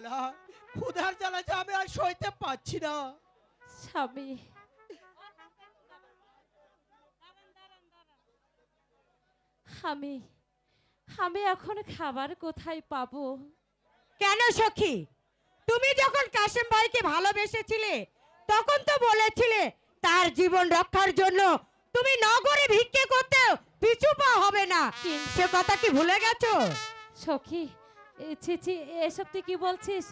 জ্বালা, ক্ষুধার জ্বালা যে আমি আর সইতে পারছি না। স্বামী, আমি আমি এখন খাবার কোথায় পাবো? কেন সখী, তুমি যখন কাশেম ভাইকে ভালোবেসেছিলে তখন তো বলেছিলে তার জীবন রক্ষার জন্য তুমি নগরে ভিক্ষে করতে পিছু পা হবে না। সে কথা কি ভুলে গেছো? সখী, ছি ছি, এসব তুই কি বলছিস?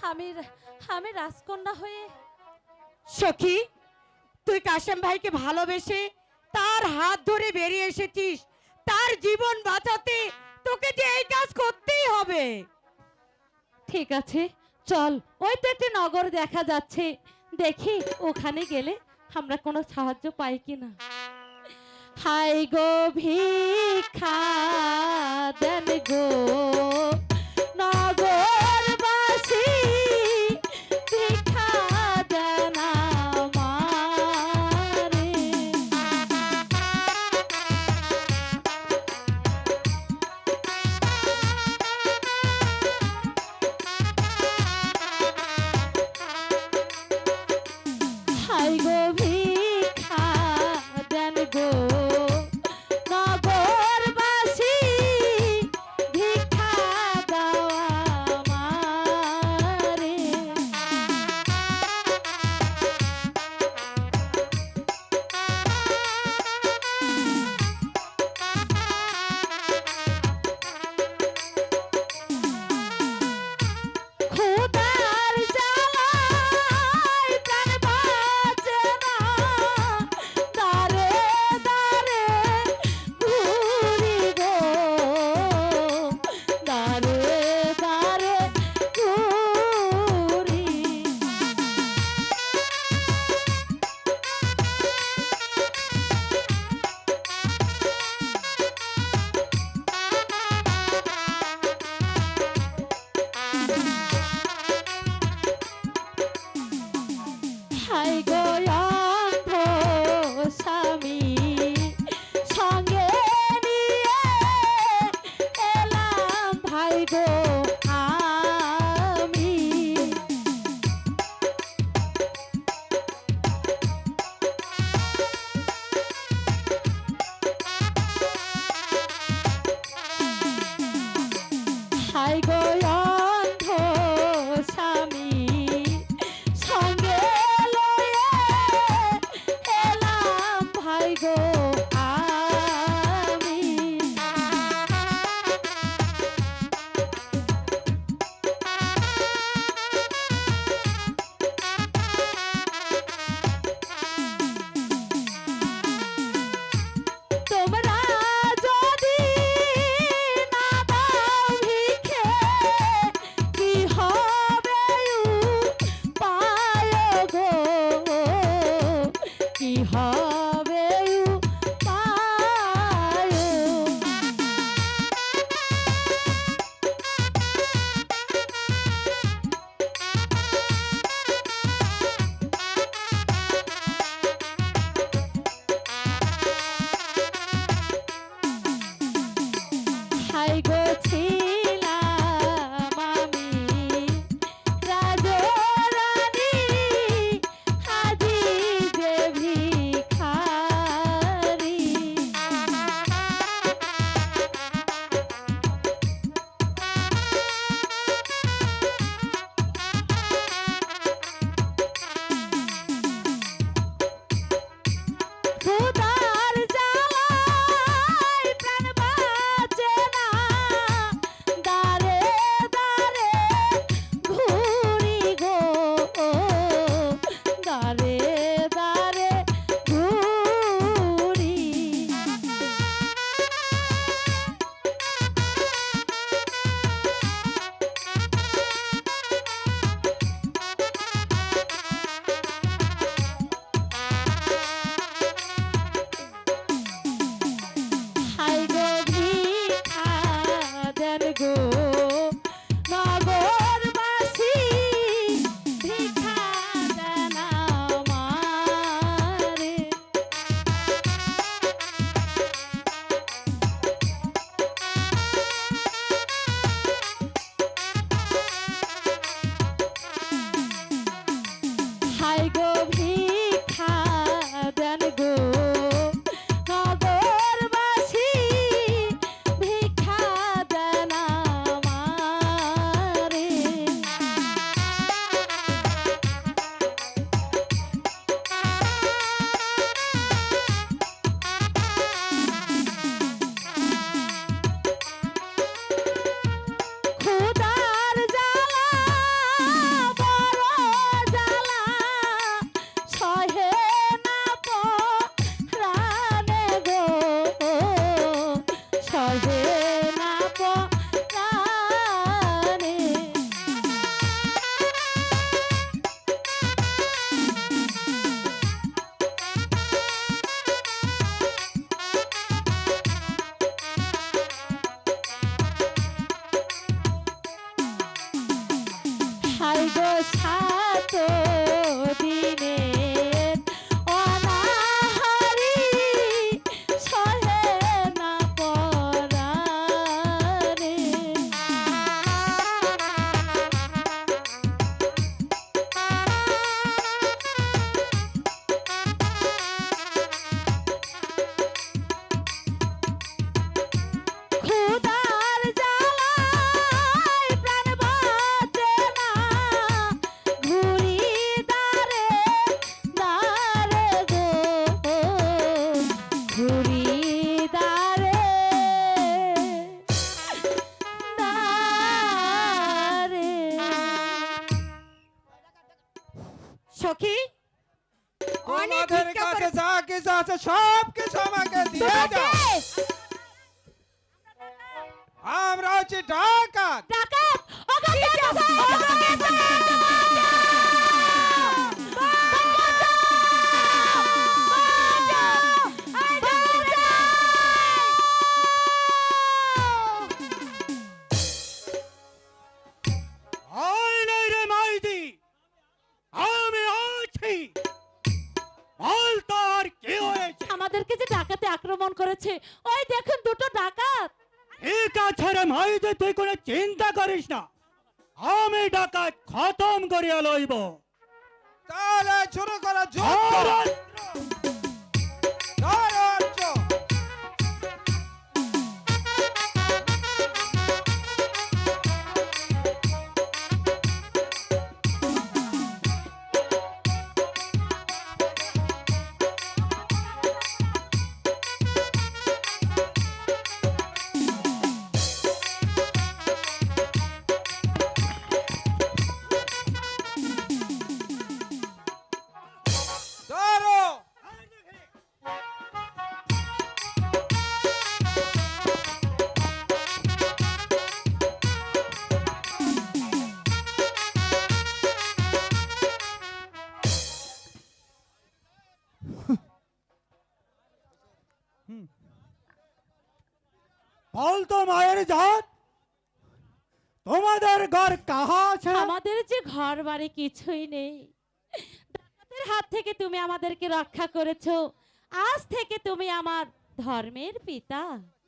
আমি আমি রাজকন্যা হয়ে সখী, তুই কাশেম ভাইকে ভালোবেসে তার হাত ধরে বেরিয়ে এসেছিস, তার জীবন বাঁচাতে তোকে যে এই কাজ করতেই হবে। ঠিক আছে, চল, ওই তো একটা নগর দেখা যাচ্ছে, দেখি ওখানে গেলে আমরা কোনো সাহায্য পাই কিনা। হাই গো ভিক্ষা দেন গো নগরবাসী, ভিক্ষা দেন আমারে। হাই গো ভিক্ষা দেন গো নগরবাসী, ভিক্ষা দাও আমারে। ক্ষুধার জ্বালায় প্রাণ বাঁচে না, দাঁড়ে দাঁড়ে ঘুরি গো, দাঁড়ে দাঁড়ে ঘুরি। হাই গো অন্ধ স্বামী, সঙ্গে নিয়ে এলাম ভাই গো আমি। হাই গো অন্ধ স্বামী, সঙ্গে লয়ে এলাম ভাই গো আমি। তোমরা যদি না দাও ভিক্ষে, কি হবে উপায় গো, কি হবে কিছু আমাকে দিয়ে তোমরা দাও। কে? আমরা হচ্ছে ডাকাত। ডাকাত ওগো কি কে চাও? বাঁচাও! ওগো কে আয় নাই রে মাইদি, আমি আছি। বল তোর কি হয়েছে? আমাদেরকে যে ডাকাতে আক্রমণ করেছে, ওই দেখুন দুটো ডাকাত। ঠিক আছে রে মাইদি, তুই কোনো চিন্তা করিস না, আমি ডাকাত খতম করিয়া লইব। তাহলে শুরু করা যুদ্ধ। ধরো। ধরো। বল তো মায়ের জাত, তোমাদের ঘর কাহা আছে? আমাদের যে ঘর বাড়ি কিছুই নেই। ডাকাতের হাত থেকে তুমি আমাদেরকে রক্ষা করেছো, আজ থেকে তুমি আমার ধর্মের পিতা।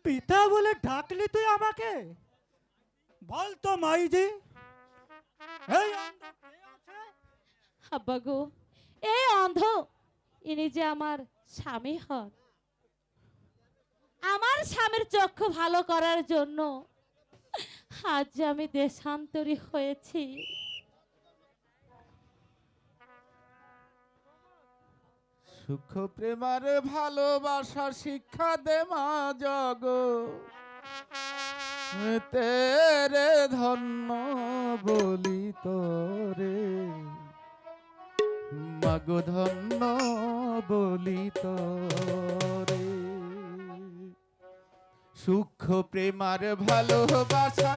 পিতা বলে ডাকলি তুই আমাকে? বল তো মাইজি, এই অন্ধ কে আছে? আব্বা গো, এই অন্ধ, ইনি যে আমার স্বামী হন। আমার স্বামীর চক্ষু ভালো করার জন্য আজ যে আমি দেশান্তরী হয়েছি। সুখ প্রেমার ভালোবাসার শিক্ষা দে মা জগ, তেরে ধন্য বলি তোরে, মাগো ধন্য বলি তোরে। সুখ প্রেমার ভালোবাসা